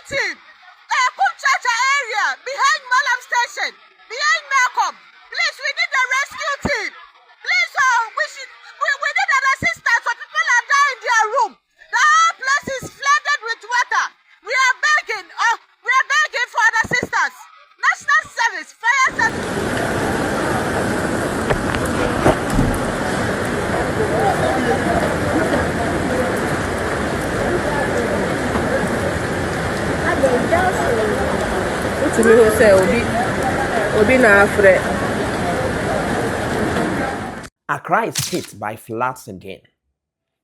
team. Kumchacha area, behind Malam Station, behind Malcolm. Please, we need a rescue team. Please, we need an assistance for people are dying in their room. The whole place is flooded with water. We are begging for an assistance. National Service, Fire Service. Accra is hit by floods again.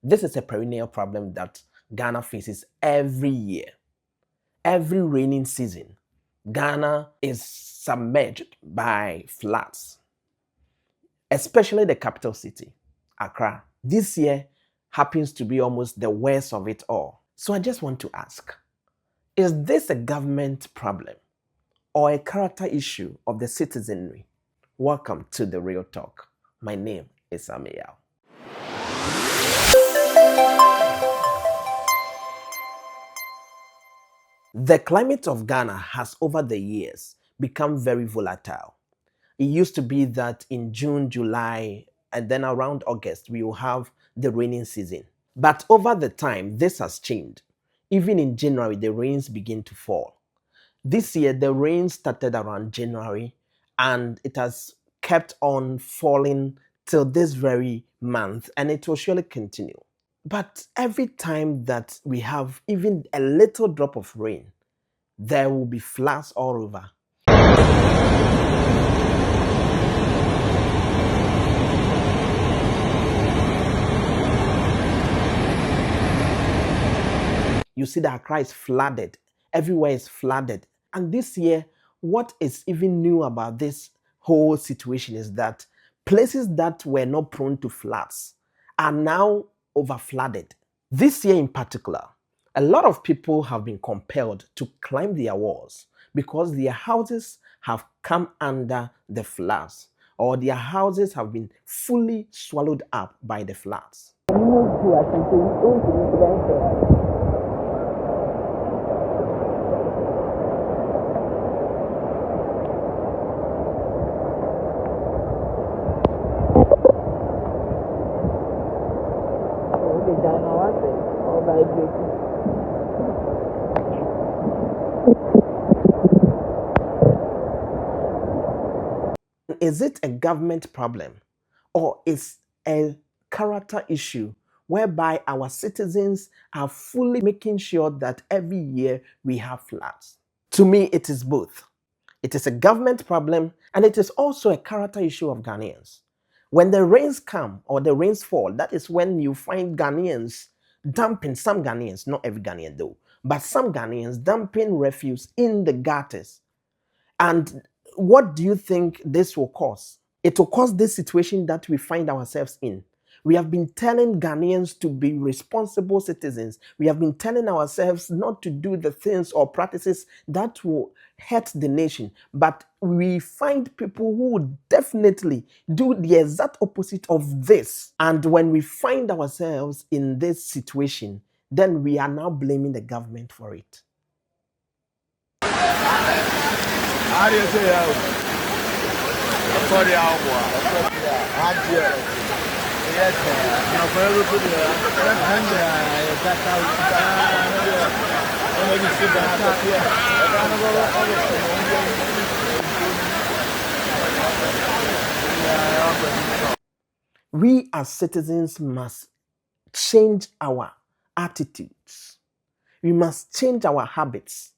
This is a perennial problem that Ghana faces every year. Every raining season, Ghana is submerged by floods, especially the capital city, Accra. This year happens to be almost the worst of it all. So I just want to ask, is this a government problem or a character issue of the citizenry? Welcome to the Real Talk. My name is Amiyao. The climate of Ghana has over the years become very volatile. It used to be that in June, July, and then around August, we will have the raining season. But over the time, this has changed. Even in January, the rains begin to fall. This year, the rain started around January, and it has kept on falling till this very month, and it will surely continue. But every time that we have even a little drop of rain, there will be floods all over. You see that Accra is flooded. Everywhere is flooded. And this year, what is even new about this whole situation is that places that were not prone to floods are now overflooded. This year in particular, a lot of people have been compelled to climb their walls because their houses have come under the floods, or their houses have been fully swallowed up by the floods. Is it a government problem or is a character issue whereby our citizens are fully making sure that every year we have floods? To me, it is both. It is a government problem and it is also a character issue of Ghanaians. When the rains come or the rains fall, that is when you find Ghanaians dumping, some Ghanaians, not every Ghanaian though, but some Ghanaians dumping refuse in the gutters. And what do you think this will cause? It will cause this situation that we find ourselves in. We have been telling Ghanaians to be responsible citizens. We have been telling ourselves not to do the things or practices that will hurt the nation. But we find people who would definitely do the exact opposite of this. And when we find ourselves in this situation, then we are now blaming the government for it. How do you say that? Sorry, We as citizens must change our attitudes. We must change our habits.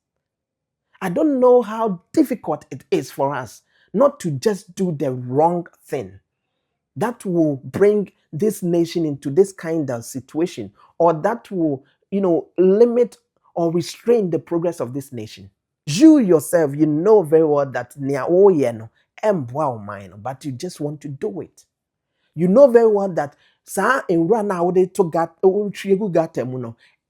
I don't know how difficult it is for us not to just do the wrong thing that will bring this nation into this kind of situation, or that will, limit or restrain the progress of this nation. You yourself, you know very well that but you just want to do it. You know very well that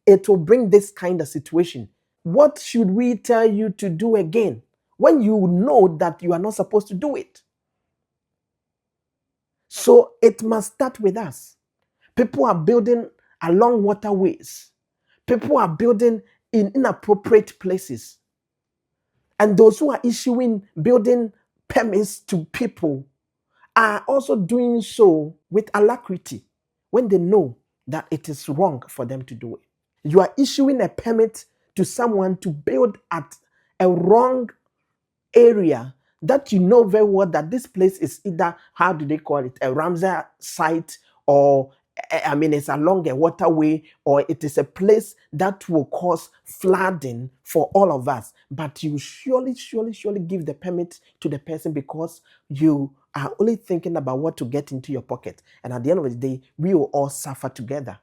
it will bring this kind of situation. What should we tell you to do again when you know that you are not supposed to do it? So it must start with us. People are building along waterways. People are building in inappropriate places. And those who are issuing building permits to people are also doing so with alacrity when they know that it is wrong for them to do it. You are issuing a permit to someone to build at a wrong area that you know very well that this place is either, how do they call it, a Ramsar site, or it's along a waterway, or it is a place that will cause flooding for all of us. But you surely give the permit to the person because you are only thinking about what to get into your pocket. And at the end of the day, we will all suffer together.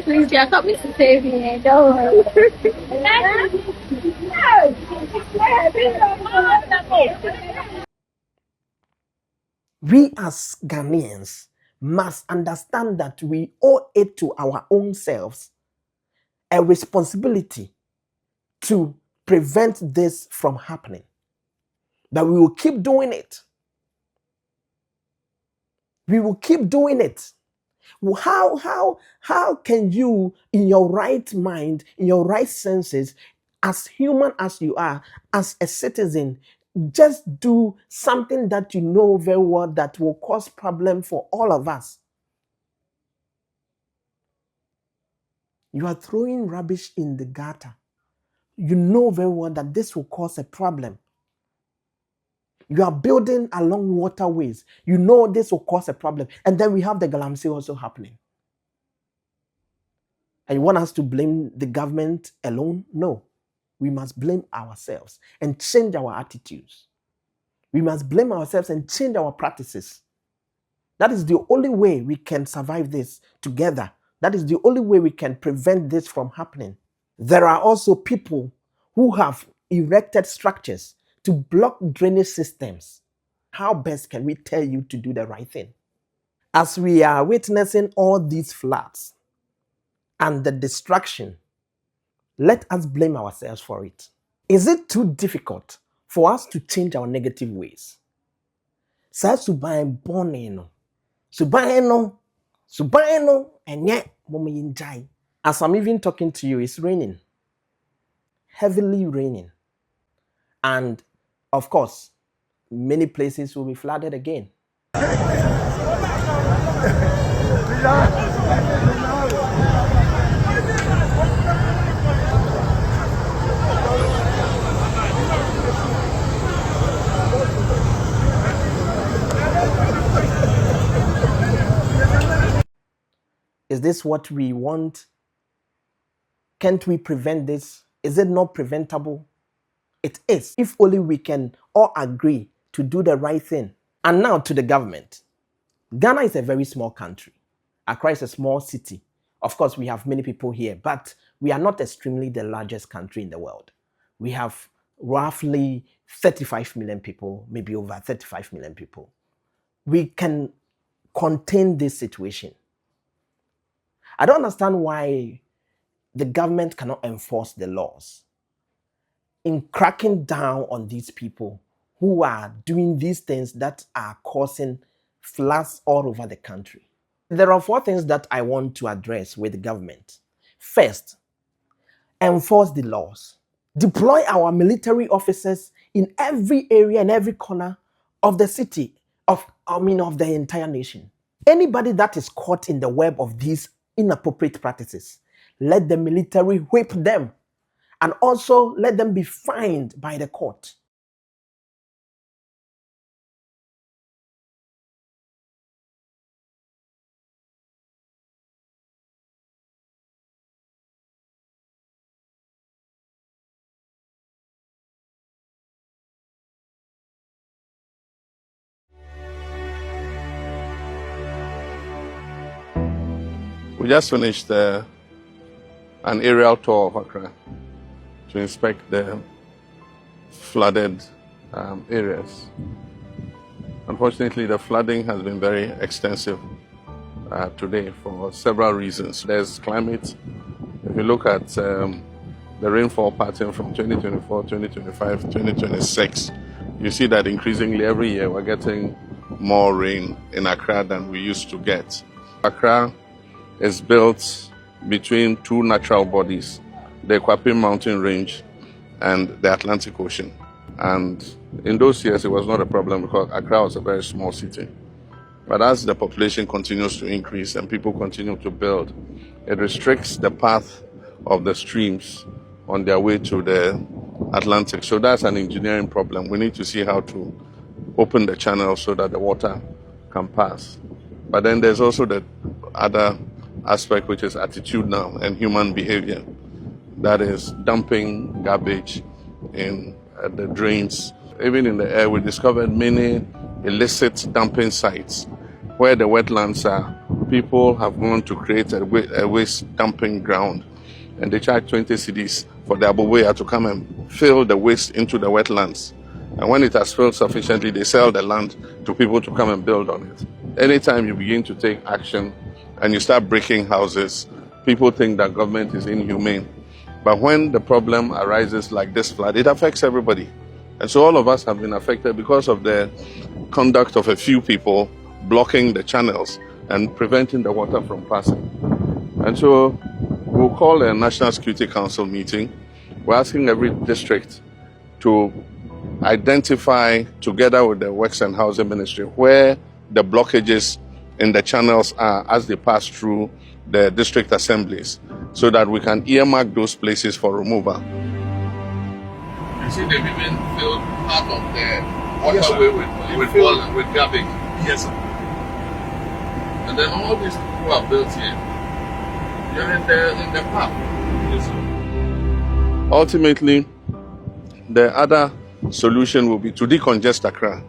Please, yeah, help me to save me. Don't worry. We as Ghanaians must understand that we owe it to our own selves a responsibility to prevent this from happening. That we will keep doing it. We will keep doing it. How can you, in your right mind, in your right senses, as human as you are, as a citizen, just do something that you know very well that will cause problem for all of us? You are throwing rubbish in the gutter. You know very well that this will cause a problem. You are building along waterways. You know this will cause a problem. And then we have the galamsey also happening. And you want us to blame the government alone? No. We must blame ourselves and change our attitudes. We must blame ourselves and change our practices. That is the only way we can survive this together. That is the only way we can prevent this from happening. There are also people who have erected structures to block drainage systems. How best can we tell you to do the right thing? As we are witnessing all these floods and the destruction, let us blame ourselves for it. Is it too difficult for us to change our negative ways? As I'm even talking to you, it's raining. Heavily raining. And of course, many places will be flooded again. Is this what we want? Can't we prevent this? Is it not preventable? It is, if only we can all agree to do the right thing. And now to the government. Ghana is a very small country. Accra is a small city. Of course, we have many people here, but we are not extremely the largest country in the world. We have roughly 35 million people, maybe over 35 million people. We can contain this situation. I don't understand why the government cannot enforce the laws in cracking down on these people who are doing these things that are causing floods all over the country. There are 4 things that I want to address with the government. First, enforce the laws. Deploy our military officers in every area and every corner of the city, of the entire nation. Anybody that is caught in the web of these inappropriate practices, let the military whip them and also let them be fined by the court. We just finished an aerial tour of Accra to inspect the flooded areas. Unfortunately, the flooding has been very extensive today for several reasons. There's climate. If you look at the rainfall pattern from 2024, 2025, 2026, you see that increasingly every year we're getting more rain in Accra than we used to get. Accra is built between two natural bodies, the Kwapim mountain range and the Atlantic Ocean. And in those years, it was not a problem because Accra was a very small city. But as the population continues to increase and people continue to build, it restricts the path of the streams on their way to the Atlantic. So that's an engineering problem. We need to see how to open the channel so that the water can pass. But then there's also the other aspect, which is attitudinal and human behavior. That is dumping garbage in the drains. Even in the air, we discovered many illicit dumping sites where the wetlands are. People have gone to create a waste dumping ground, and they charge 20 cedis for the aboboya to come and fill the waste into the wetlands. And when it has filled sufficiently, they sell the land to people to come and build on it. Anytime you begin to take action and you start breaking houses, people think that government is inhumane. But when the problem arises like this flood, it affects everybody. And so all of us have been affected because of the conduct of a few people blocking the channels and preventing the water from passing. And so we'll call a National Security Council meeting. We're asking every district to identify, together with the Works and Housing Ministry, where the blockages in the channels are as they pass through the district assemblies, so that we can earmark those places for removal. You see, they've even filled part of the waterway with garbage. Yes, sir. And then all these people are built here. You're in the park. Yes, sir. Ultimately, the other solution will be to decongest Accra.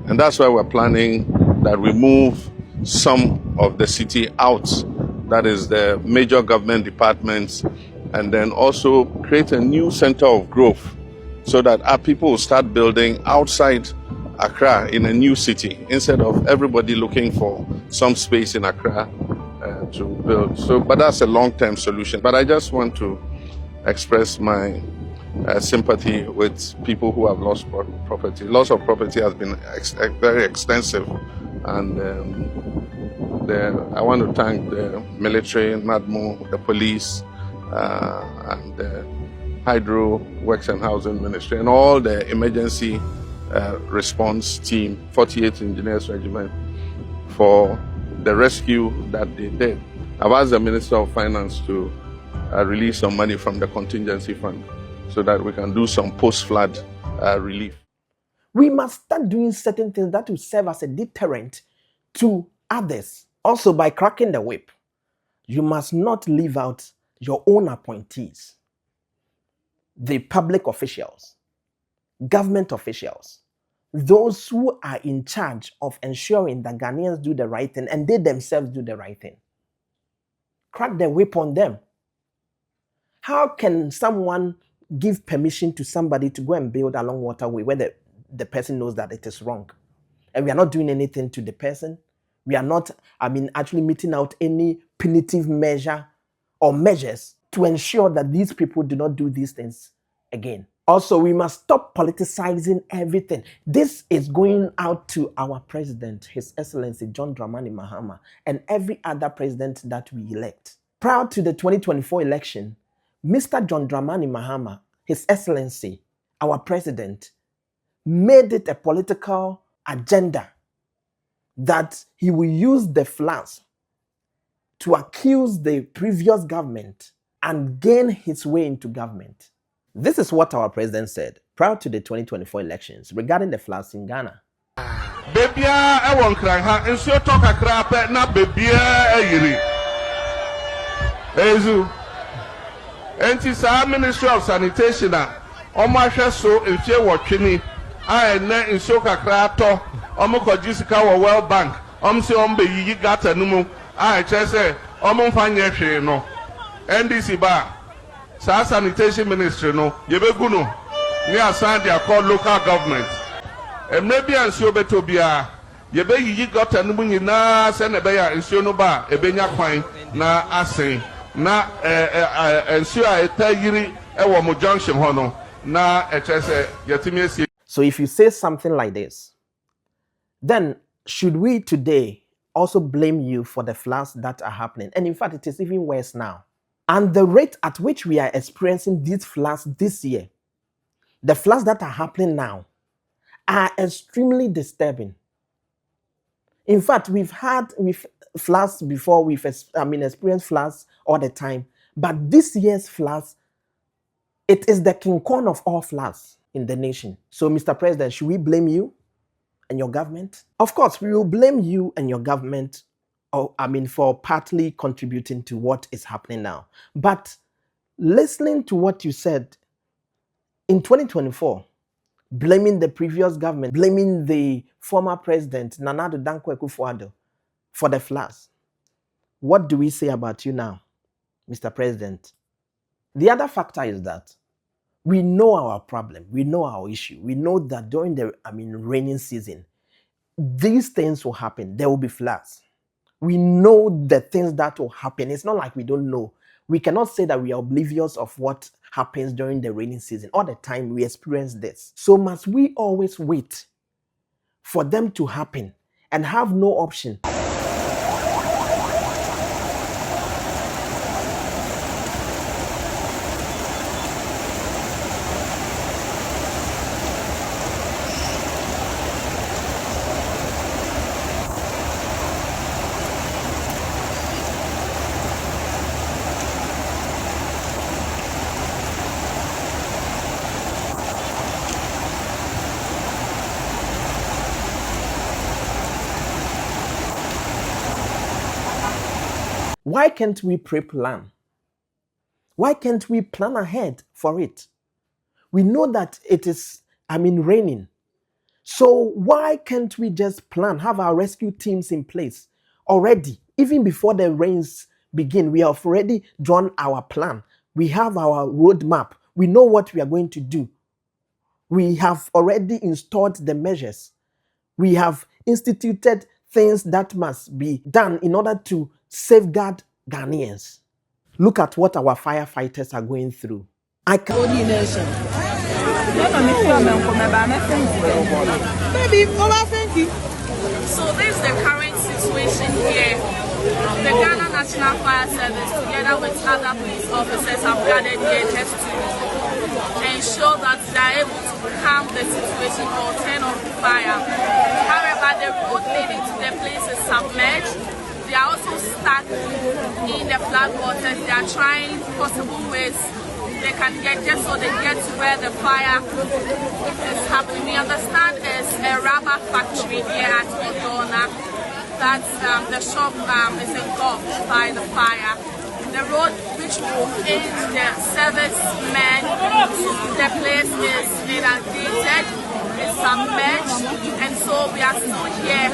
And that's why we're planning that we move some of the city out, that is the major government departments, and then also create a new center of growth so that our people will start building outside Accra in a new city instead of everybody looking for some space in Accra to build. So, but that's a long-term solution. But I just want to express my sympathy with people who have lost property. Loss of property has been very extensive, and I want to thank the military, NADMO, the police, and the Hydro, Works and Housing Ministry, and all the emergency response team, 48th Engineers Regiment, for the rescue that they did. I've asked the Minister of Finance to release some money from the contingency fund so that we can do some post-flood relief. We must start doing certain things that will serve as a deterrent to others. Also, by cracking the whip, you must not leave out your own appointees, the public officials, government officials, those who are in charge of ensuring that Ghanaians do the right thing and they themselves do the right thing. Crack the whip on them. How can someone give permission to somebody to go and build along waterway where the person knows that it is wrong? And we are not doing anything to the person. We are not, actually meting out any punitive measure or measures to ensure that these people do not do these things again. Also, we must stop politicizing everything. This is going out to our president, His Excellency John Dramani Mahama, and every other president that we elect. Prior to the 2024 election, Mr. John Dramani Mahama, His Excellency, our president, made it a political agenda that he will use the floods to accuse the previous government and gain his way into government. This is what our president said prior to the 2024 elections regarding the floods in Ghana. Bebia ewon kranha enso to kakra pe na bebia ayiri. Ezu. Enti sa Ministry of Sanitation a omo ahwe so enfie wotwe a ene enso kakra to omo kogisi ka wo World Bank. Se ombe yiyi gata numu a che se omo mfa nye hwe no NDC ba sa sanitation ministry no yebegu no ni assign their call local government emre bia nsuo beto bia yebe yiyi gota no mu nyina se na be ya nsuo no ba ebenya kwan na asen na nsuo a etayiri ewo mo junction ho no na echese yetimi esi. So if you say something like this, then should we today also blame you for the floods that are happening? And in fact, it is even worse now. And the rate at which we are experiencing these floods this year, the floods that are happening now, are extremely disturbing. In fact, we've floods before, experienced floods all the time. But this year's floods, it is the King Kong of all floods in the nation. So, Mr. President, should we blame you and your government? Of course, we will blame you and your government, for partly contributing to what is happening now. But listening to what you said in 2024, blaming the previous government, blaming the former president, Nana Addo Dankwa Akufo-Addo, for the floods. What do we say about you now, Mr. President? The other factor is that we know our problem, we know our issue. We know that during the raining season, these things will happen. There will be floods. We know the things that will happen. It's not like we don't know. We cannot say that we are oblivious of what happens during the rainy season. All the time we experience this. So must we always wait for them to happen and have no option? Why can't we pre-plan? Why can't we plan ahead for it? We know that it is, raining. So why can't we just plan, have our rescue teams in place already? Even before the rains begin, we have already drawn our plan. We have our roadmap. We know what we are going to do. We have already installed the measures. We have instituted things that must be done in order to safeguard Ghanaians. Look at what our firefighters are going through. So this is the current situation here. The Ghana National Fire Service, together with other police officers, have gathered here just to ensure that they are able to calm the situation or turn off the fire. However, the road leading to the place is submerged. They are also stuck in the flood waters. They are trying possible ways they can get just so they get to where the fire is happening. We understand there's a rubber factory here at Odona that the shop is engulfed by the fire. The road which will aid the servicemen to the place is inundated, is submerged, and so we are still here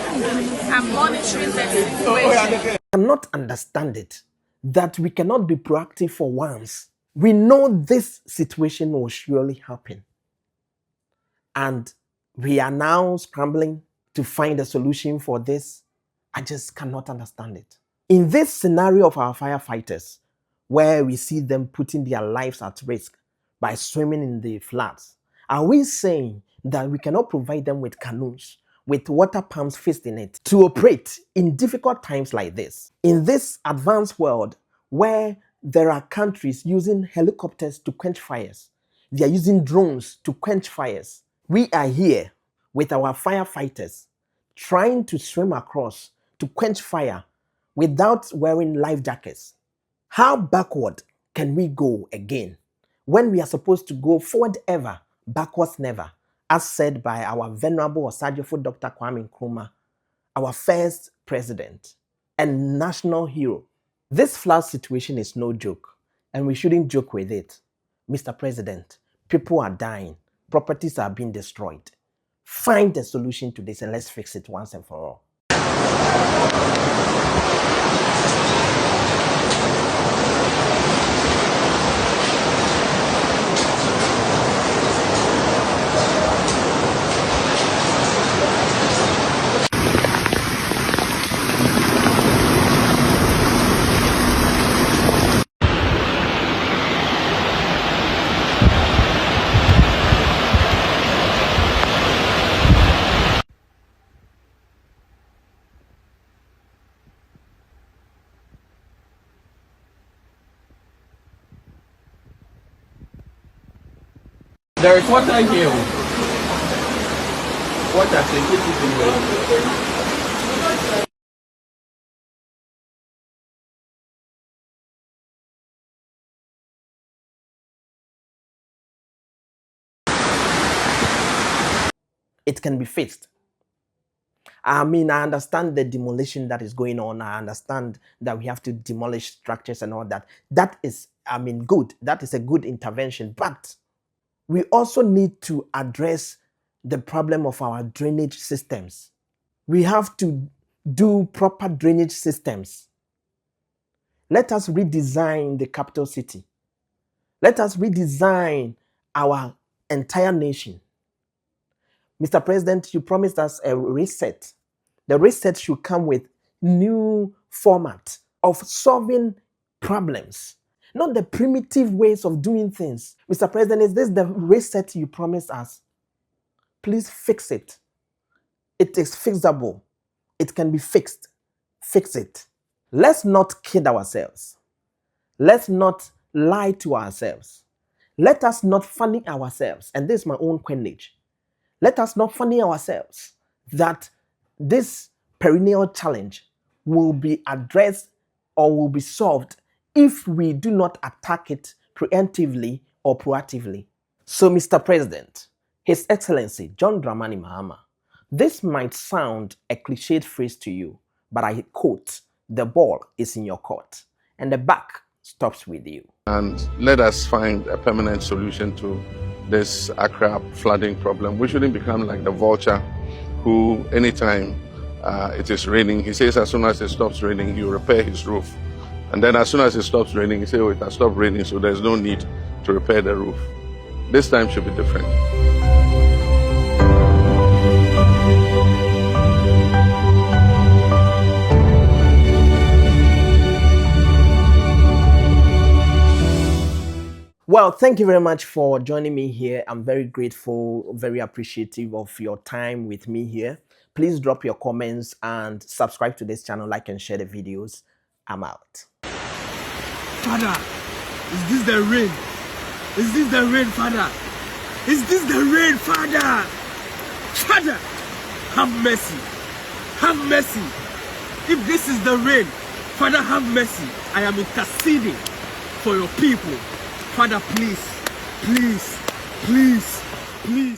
and monitoring the situation. I cannot understand it that we cannot be proactive for once. We know this situation will surely happen. And we are now scrambling to find a solution for this. I just cannot understand it. In this scenario of our firefighters, where we see them putting their lives at risk by swimming in the floods, are we saying that we cannot provide them with canoes, with water pumps fixed in it, to operate in difficult times like this? In this advanced world where there are countries using helicopters to quench fires, they are using drones to quench fires. We are here with our firefighters trying to swim across to quench fire without wearing life jackets. How backward can we go again when we are supposed to go forward ever, backwards never, as said by our venerable Osajifo Dr. Kwame Nkrumah, our first president and national hero? This flood situation is no joke, and we shouldn't joke with it. Mr. President, people are dying, properties are being destroyed. Find a solution to this and let's fix it once and for all. There is water here. Water, take it in. It can be fixed. I mean, I understand the demolition that is going on. I understand that we have to demolish structures and all that. That is, I mean, good. That is a good intervention. But we also need to address the problem of our drainage systems. We have to do proper drainage systems. Let us redesign the capital city. Let us redesign our entire nation. Mr. President, you promised us a reset. The reset should come with new format of solving problems, not the primitive ways of doing things. Mr. President, is this the reset you promised us? Please fix it. It is fixable. It can be fixed. Fix it. Let's not kid ourselves. Let's not lie to ourselves. Let us not funny ourselves. And this is my own coinage. Let us not funny ourselves that this perennial challenge will be addressed or will be solved if we do not attack it preemptively or proactively. So, Mr. President, His Excellency John Dramani Mahama, this might sound a cliched phrase to you, but I quote, the ball is in your court and the buck stops with you. And let us find a permanent solution to this Accra flooding problem. We shouldn't become like the vulture who, anytime it is raining, he says as soon as it stops raining, he will repair his roof. And then as soon as it stops raining, he says, oh, it has stopped raining, so there's no need to repair the roof. This time should be different. Well, thank you very much for joining me here. I'm very grateful, very appreciative of your time with me here. Please drop your comments and subscribe to this channel, like and share the videos. I'm out. Father, is this the rain? Is this the rain, Father? Is this the rain, Father? Father, have mercy. Have mercy. If this is the rain, Father, have mercy. I am interceding for your people. Father, please, please, please, please.